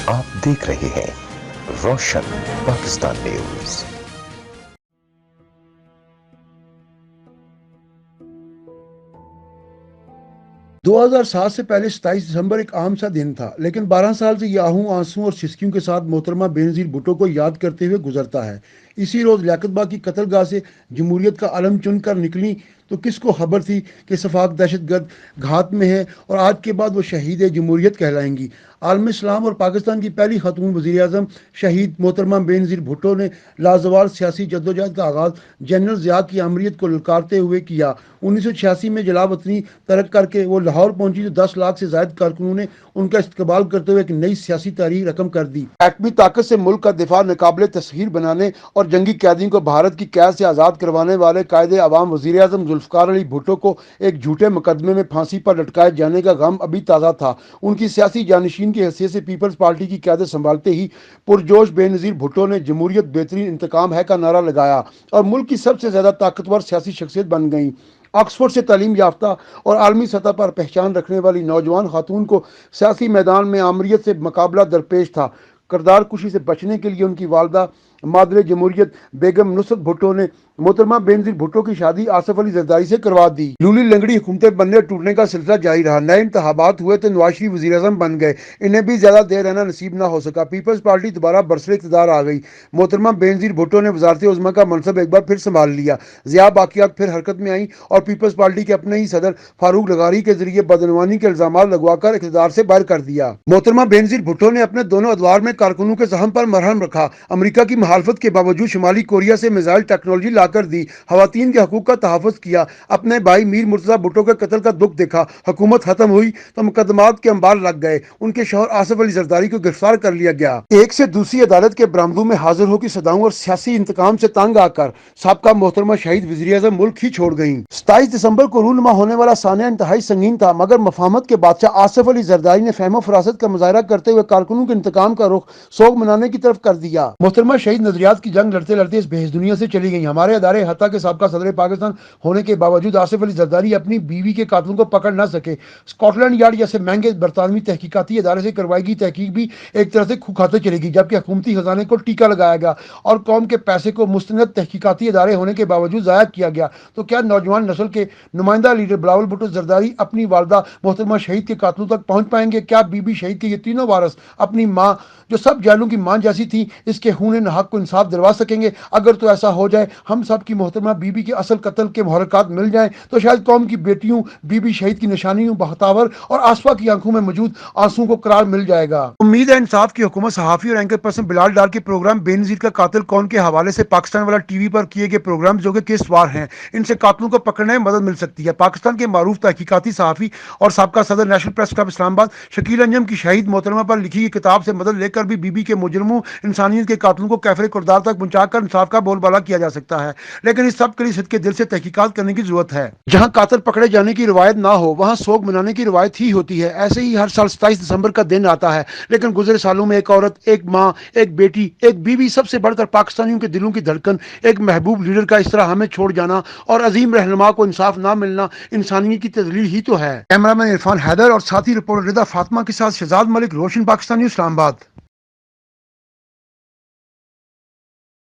آپ دیکھ رہے ہیں روشن پاکستان نیوز۔ 2007 سے پہلے 27 دسمبر ایک عام سا دن تھا، لیکن 12 سال سے یہ آہوں آنسوں اور سسکیوں کے ساتھ محترمہ بینظیر بھٹو کو یاد کرتے ہوئے گزرتا ہے۔ اسی روز لیاقت باغ کی قتل گاہ سے جمہوریت کا علم چن کر نکلی تو کس کو خبر تھی کہ صفاق دہشت گرد گھات میں ہے اور آج کے بعد وہ شہید جمہوریت کہلائیں گی۔ عالم اسلام اور پاکستان کی پہلی خاتون وزیر اعظم شہید محترمہ بینظیر بھٹو نے لازوال سیاسی جدوجہد کا آغاز جنرل ضیاء کی آمریت کو للکارتے ہوئے کیا۔ 1986 میں جلا وطنی ترک کر کے وہ لاہور پہنچی تو 10 لاکھ سے زائد کارکنوں نے ان کا استقبال کرتے ہوئے ایک نئی سیاسی تاریخ رقم کر دی۔ ایٹمی طاقت سے ملک کا دفاع ناقابل تسخیر بنانے اور جنگی قیدیوں کو بھارت کی قید سے آزاد کروانے والے قائد عوام وزیر اعظم ذوالفقار علی بھٹو کو ایک جھوٹے مقدمے میں پھانسی پر لٹکائے جانے کا غم ابھی تازہ تھا۔ ان کی سیاسی جانشین کی حیثیت سے پیپلز پارٹی کی قیادت سنبھالتے ہی پرجوش بینظیر بھٹو نے جمہوریت بہترین انتقام ہے کا نعرہ لگایا اور ملک کی سب سے زیادہ طاقتور سیاسی شخصیت بن گئیں۔ آکسفورڈ سے تعلیم یافتہ اور عالمی سطح پر پہچان رکھنے والی نوجوان خاتون کو سیاسی میدان میں آمریت سے مقابلہ درپیش تھا۔ کردار کشی سے بچنے کے لیے ان کی والدہ مادر جمہوریت بیگم نصرت بھٹو نے محترمہ بینظیر بھٹو کی شادی آصف علی زرداری سے کروا دی۔ لولی لنگڑی حکومتیں بننے ٹوٹنے کا سلسلہ جاری رہا۔ نئے انتخابات ہوئے تو نواز شریف وزیر اعظم بن گئے، انہیں بھی زیادہ دیر رہنا نصیب نہ ہو سکا۔ پیپلز پارٹی دوبارہ برسر اقتدار آ گئی۔ محترمہ بینظیر بھٹو نے وزارت عظمیٰ کا منصب ایک بار پھر سنبھال لیا۔ ضیاء باقیات پھر حرکت میں آئیں اور پیپلز پارٹی کے اپنے ہی صدر فاروق لغاری کے ذریعے بدعنوانی کے الزامات لگوا کر اقتدار سے باہر کر دیا۔ محترمہ بینظیر بھٹو نے اپنے دونوں ادوار میں کارکنوں کے زخم پر مرہم رکھا۔ امریکہ کی مخالفت کے باوجود شمالی کوریا سے میزائل ٹیکنالوجی لا کر دی، خواتین کے حقوق کا تحفظ کیا، اپنے بھائی میر مرتضیٰ بھٹو کے قتل کا دکھ دیکھا۔ حکومت ختم ہوئی تو مقدمات کے انبار لگ گئے، ان کے شوہر آصف علی زرداری کو گرفتار کر لیا گیا۔ ایک سے دوسری عدالت کے برآمدوں میں حاضر ہو کی صداؤں اور سیاسی انتقام سے تنگ آ کر سابقہ محترمہ شہید وزیر اعظم ملک ہی چھوڑ گئیں۔ 27 دسمبر کو رونما ہونے والا سانحہ انتہائی سنگین تھا، مگر مفاہمت کے بادشاہ آصف علی زرداری نے فہم و فراست کا مظاہرہ کرتے ہوئے کارکنوں کے انتقام کا رخ سوگ منانے کی طرف کر دیا۔ محترمہ شہید نظریات کی جنگ لڑتے لڑتے اس بحث دنیا سے چلی گئیں۔ ہمارے ادارے حتیٰ کہ سابقہ صدر پاکستان ہونے کے باوجود آصف علی زرداری اپنی بیوی کے قاتلوں کو پکڑ نہ سکے۔ اسکاٹ یارڈ جیسے مہنگے برطانوی تحقیقاتی ادارے سے کروائی گئی تحقیق بھی ایک طرح سے کھو کھاتے چلی گئی، جبکہ حکومتی خزانے کو ٹیکا لگایا گیا اور قوم کے پیسے کو مستند تحقیقاتی ادارے ہونے کے باوجود ضائع کیا گیا۔ تو کیا نوجوان نسل کے نمائندہ لیڈر بلاول بھٹو زرداری اپنی والدہ محترمہ شہید کے قاتلوں تک پہنچ پائیں گے؟ کیا بی بی شہید کے یہ تینوں وارث اپنی ماں جو سب جانوں کی ماں جیسی تھی اس کے خون ناحق کو انصاف دلوا سکیں گے؟ اگر تو ایسا ہو جائے، ہم سب کی محترمہ بی بی کے اصل قتل کے محرکات مل جائیں تو شاید قوم کی بیٹیوں بی بی شہید کی نشانیوں بختاور اور آصفہ کی آنکھوں میں موجود آنسوں کو قرار مل جائے گا۔ امید ہے انصاف کی حکومت صحافی اور اینکر پرسن بلال ڈار کے پروگرام بینظیر کا قاتل کون کے حوالے سے پاکستان والا ٹی وی پر کیے گئے پروگرام جو کہ کیس وار ہیں، ان سے قاتلوں کو پکڑنے میں مدد مل سکتی ہے۔ پاکستان کے معروف تحقیقاتی صحافی اور سابقہ صدر نیشنل پریس کلب اسلام آباد شکیل انجم کی شہید محترمہ پر لکھی گئی کتاب سے مدد لے کر بھی بی بی کے مجرموں انسانیت کے قاتلوں کو کیفر کردار تک پہنچا کر انصاف کا بول بالا کیا جا سکتا ہے، لیکن اس سب کے لیے صدقے دل سے تحقیقات کرنے کی ضرورت ہے۔ جہاں قاتل پکڑے جانے کی روایت نہ ہو وہاں سوگ منانے کی روایت ہی ہوتی ہے۔ ایسے ہی ہر سال 27 دسمبر کا دن آتا ہے، لیکن گزرے سالوں میں ایک عورت، ایک ماں، ایک بیٹی، ایک بیوی، سب سے بڑھ کر پاکستانیوں کے دلوں کی دھڑکن، ایک محبوب لیڈر کا اس طرح ہمیں چھوڑ جانا اور عظیم رہنما کو انصاف نہ ملنا انسانیت کی تذلیل ہی تو ہے۔ کیمرہ مین عرفان حیدر اور ساتھی رپورٹر رضا فاطمہ کے ساتھ شہزاد ملک، روشن پاکستانی، اسلام آباد۔